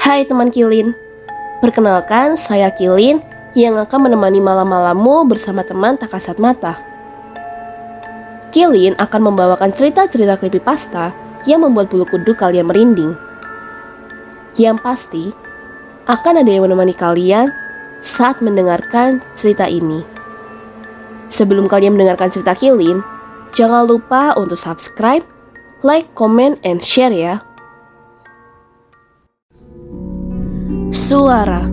Hai teman Kilin, perkenalkan saya Kilin yang akan menemani malam-malammu bersama teman tak kasat mata. Kilin akan membawakan cerita-cerita creepypasta yang membuat bulu kuduk kalian merinding. Yang pasti, akan ada yang menemani kalian saat mendengarkan cerita ini. Sebelum kalian mendengarkan cerita Kilin, jangan lupa untuk subscribe, like, comment, and share ya. Suara.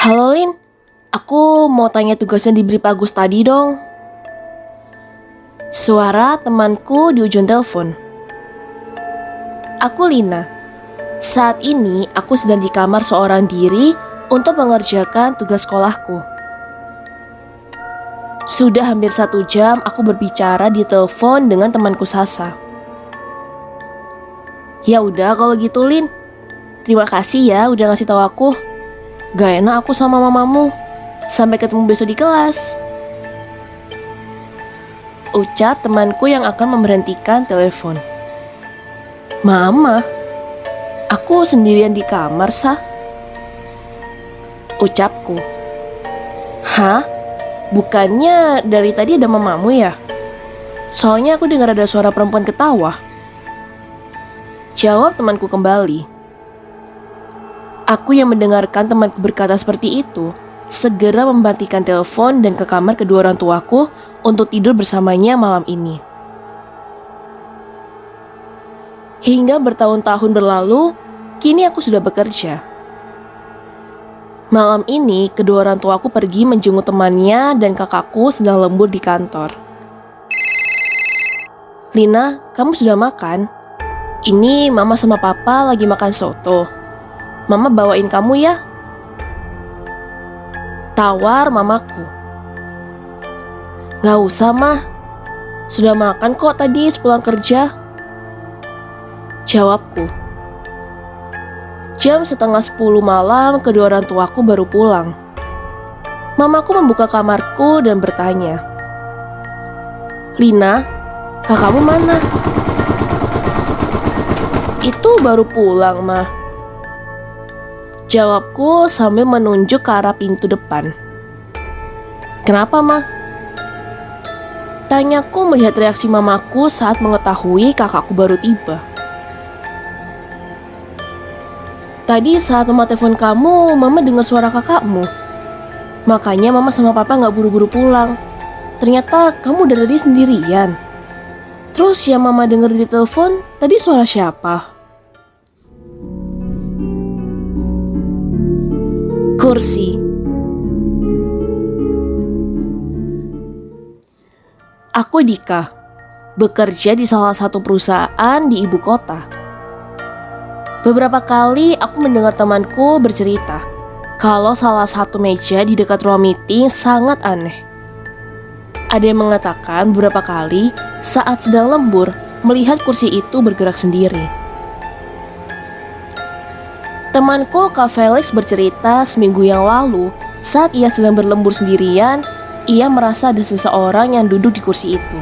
Halo Lin, aku mau tanya tugasnya diberi Pak Agus tadi dong. Suara temanku di ujung telepon. Aku Lina. Saat ini aku sedang di kamar seorang diri untuk mengerjakan tugas sekolahku. Sudah hampir 1 jam aku berbicara di telepon dengan temanku Sasa. Ya udah kalau gitu Lin. Terima kasih ya udah ngasih tahu aku. Gak enak aku sama mamamu. Sampai ketemu besok di kelas. Ucap temanku yang akan memberhentikan telepon. Mama? Aku sendirian di kamar, Sah. Ucapku. Hah? Bukannya dari tadi ada mamamu ya? Soalnya aku dengar ada suara perempuan ketawa. Jawab temanku kembali. Aku yang mendengarkan temanku berkata seperti itu, segera mematikan telepon dan ke kamar kedua orang tuaku untuk tidur bersamanya malam ini. Hingga bertahun-tahun berlalu, kini aku sudah bekerja. Malam ini, kedua orang tuaku pergi menjenguk temannya dan kakakku sedang lembur di kantor. Lina, kamu sudah makan? Ini mama sama papa lagi makan soto. Mama bawain kamu ya. Tawar mamaku. Gak usah mah. Sudah makan kok tadi sepulang kerja. Jawabku. Jam 9:30 malam kedua orang tuaku baru pulang. Mamaku membuka kamarku dan bertanya. Lina, kakakmu mana? Itu baru pulang mah. Jawabku sambil menunjuk ke arah pintu depan. Kenapa mah? Tanyaku melihat reaksi mamaku saat mengetahui kakakku baru tiba. Tadi saat mama telepon kamu, mama dengar suara kakakmu. Makanya mama sama papa gak buru-buru pulang. Ternyata kamu udah tadi sendirian. Terus yang mama dengar di telepon, tadi suara siapa? Kursi. Aku Dika, bekerja di salah satu perusahaan di ibu kota. Beberapa kali aku mendengar temanku bercerita kalau salah satu meja di dekat ruang meeting sangat aneh. Ada yang mengatakan beberapa kali saat sedang lembur melihat kursi itu bergerak sendiri. Temanku Kak Felix bercerita seminggu yang lalu saat ia sedang berlembur sendirian, ia merasa ada seseorang yang duduk di kursi itu.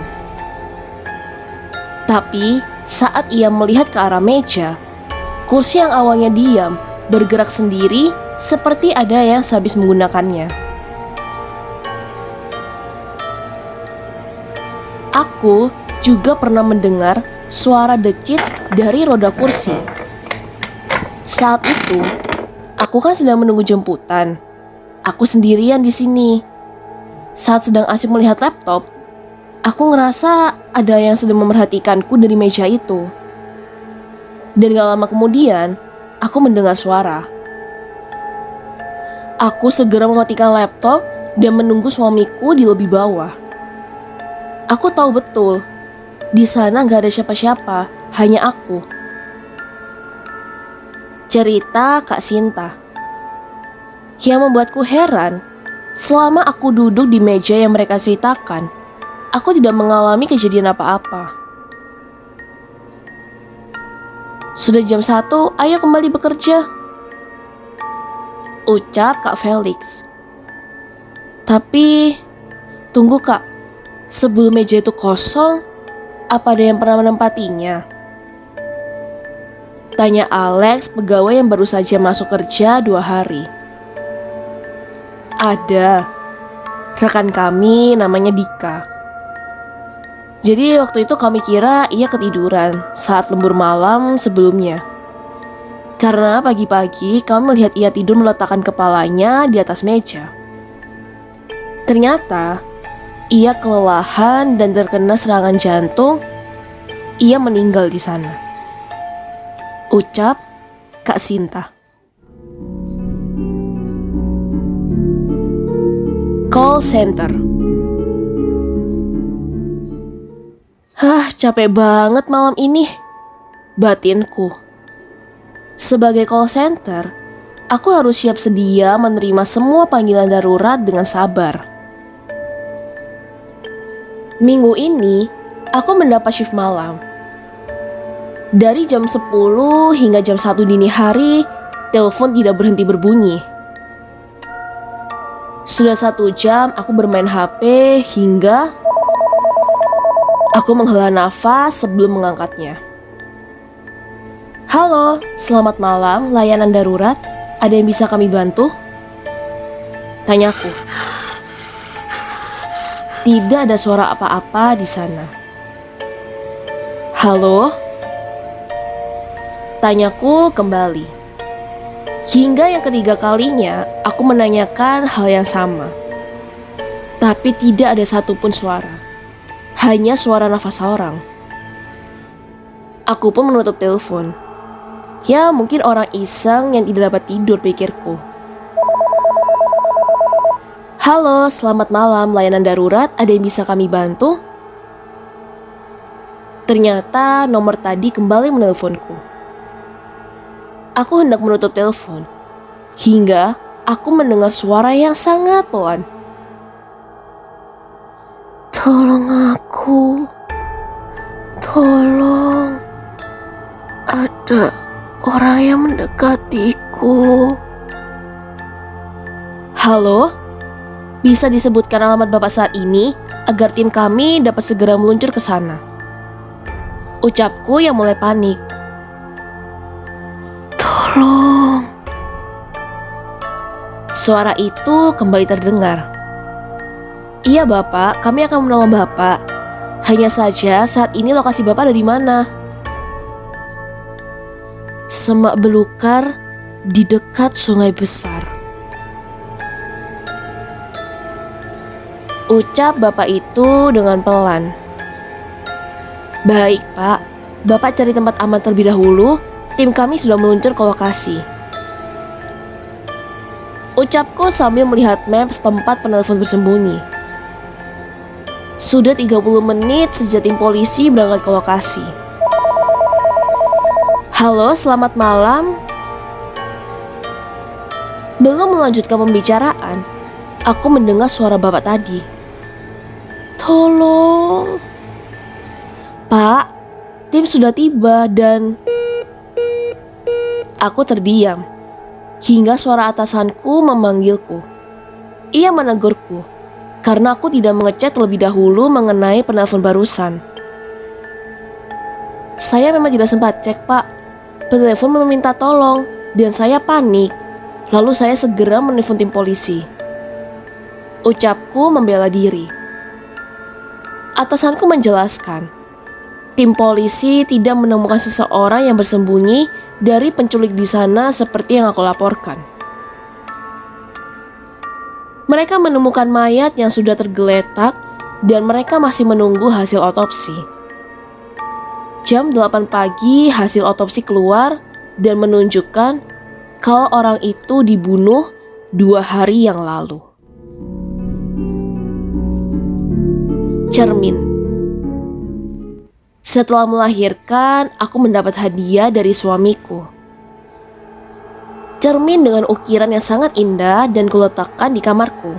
Tapi saat ia melihat ke arah meja, kursi yang awalnya diam bergerak sendiri seperti ada yang sehabis menggunakannya. Aku juga pernah mendengar suara decit dari roda kursi. Saat itu, aku kan sedang menunggu jemputan. Aku sendirian di sini. Saat sedang asik melihat laptop, aku ngerasa ada yang sedang memerhatikanku dari meja itu. Dan gak lama kemudian, aku mendengar suara. Aku segera mematikan laptop dan menunggu suamiku di lobi bawah. Aku tahu betul, di sana gak ada siapa-siapa, hanya aku. Cerita Kak Sinta. Yang membuatku heran, selama aku duduk di meja yang mereka ceritakan, aku tidak mengalami kejadian apa-apa. Sudah jam 1, ayo kembali bekerja. Ucap Kak Felix. Tapi, tunggu Kak, sebelum meja itu kosong, apa ada yang pernah menempatinya? Tanya Alex, pegawai yang baru saja masuk kerja 2 hari. Ada. Rekan kami namanya Dika. Jadi waktu itu kami kira ia ketiduran saat lembur malam sebelumnya. Karena pagi-pagi kami melihat ia tidur meletakkan kepalanya di atas meja. Ternyata ia kelelahan dan terkena serangan jantung. Ia meninggal di sana. Ucap Kak Sinta. Call center. Capek banget malam ini, batinku. Sebagai call center, aku harus siap sedia menerima semua panggilan darurat dengan sabar. Minggu ini, aku mendapat shift malam. Dari jam 10 hingga jam 1 dini hari, telepon tidak berhenti berbunyi. Sudah 1 jam aku bermain HP hingga aku menghela nafas sebelum mengangkatnya. Halo, selamat malam, layanan darurat. Ada yang bisa kami bantu? Tanyaku. Tidak ada suara apa-apa di sana. Halo? Tanyaku kembali. Hingga yang ketiga kalinya, aku menanyakan hal yang sama. Tapi tidak ada satupun suara. Hanya suara nafas orang. Aku pun menutup telepon. Ya, mungkin orang iseng yang tidak dapat tidur, pikirku. Halo, selamat malam, layanan darurat. Ada yang bisa kami bantu? Ternyata nomor tadi kembali menelponku. Aku hendak menutup telepon, hingga aku mendengar suara yang sangat pelan. Tolong aku, tolong, ada orang yang mendekatiku. Halo, bisa disebutkan alamat Bapak saat ini agar tim kami dapat segera meluncur ke sana. Ucapku yang mulai panik. Tolong. Suara itu kembali terdengar. Iya Bapak, kami akan menolong Bapak. Hanya saja saat ini lokasi Bapak ada di mana? Semak belukar di dekat sungai besar. Ucap Bapak itu dengan pelan. Baik Pak, Bapak cari tempat aman terlebih dahulu. Tim kami sudah meluncur ke lokasi. Ucapku sambil melihat maps tempat penelpon bersembunyi. Sudah 30 menit sejak tim polisi berangkat ke lokasi. Halo, selamat malam. Belum melanjutkan pembicaraan, aku mendengar suara Bapak tadi. Tolong. Pak, tim sudah tiba dan... Aku terdiam, hingga suara atasanku memanggilku. Ia menegurku, karena aku tidak mengecek terlebih dahulu mengenai penelpon barusan. Saya memang tidak sempat cek, Pak. Penelpon meminta tolong, dan saya panik. Lalu saya segera menelpon tim polisi. Ucapku membela diri. Atasanku menjelaskan, tim polisi tidak menemukan seseorang yang bersembunyi dari penculik di sana seperti yang aku laporkan. Mereka menemukan mayat yang sudah tergeletak dan mereka masih menunggu hasil otopsi. Jam 8 pagi hasil otopsi keluar dan menunjukkan kalau orang itu dibunuh 2 hari yang lalu. Cermin. Setelah melahirkan, aku mendapat hadiah dari suamiku. Cermin dengan ukiran yang sangat indah dan kuletakkan di kamarku.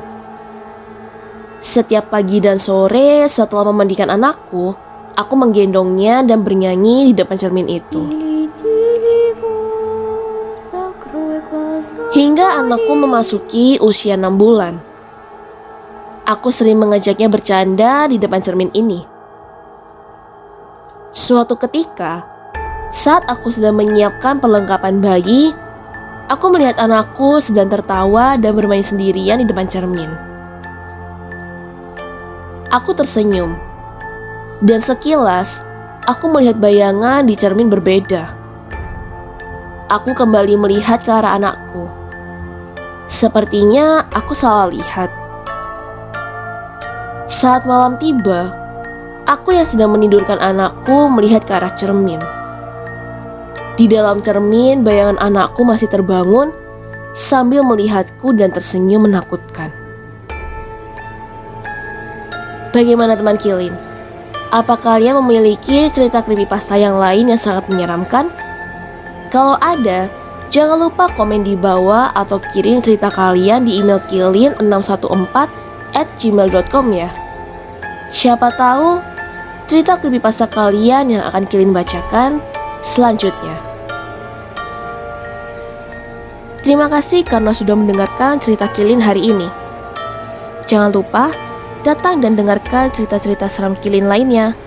Setiap pagi dan sore setelah memandikan anakku, aku menggendongnya dan bernyanyi di depan cermin itu. Hingga anakku memasuki usia 6 bulan. Aku sering mengajaknya bercanda di depan cermin ini. Suatu ketika, Saat aku sedang menyiapkan perlengkapan bayi, aku melihat anakku sedang tertawa dan bermain sendirian di depan cermin. Aku tersenyum, dan sekilas aku melihat bayangan di cermin berbeda. Aku kembali melihat ke arah anakku. Sepertinya aku salah lihat. Saat malam tiba, aku yang sedang menidurkan anakku melihat ke arah cermin. Di dalam cermin, bayangan anakku masih terbangun sambil melihatku dan tersenyum menakutkan. Bagaimana teman Kilin? Apa kalian memiliki cerita creepypasta yang lain yang sangat menyeramkan? Kalau ada, jangan lupa komen di bawah atau kirim cerita kalian di email kilin614@gmail.com ya. Siapa tahu cerita creepypasta kalian yang akan Kilin bacakan selanjutnya. Terima kasih karena sudah mendengarkan cerita Kilin hari ini. Jangan lupa datang dan dengarkan cerita-cerita seram Kilin lainnya.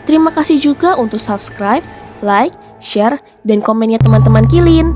Terima kasih juga untuk subscribe, like, share, dan komennya teman-teman Kilin.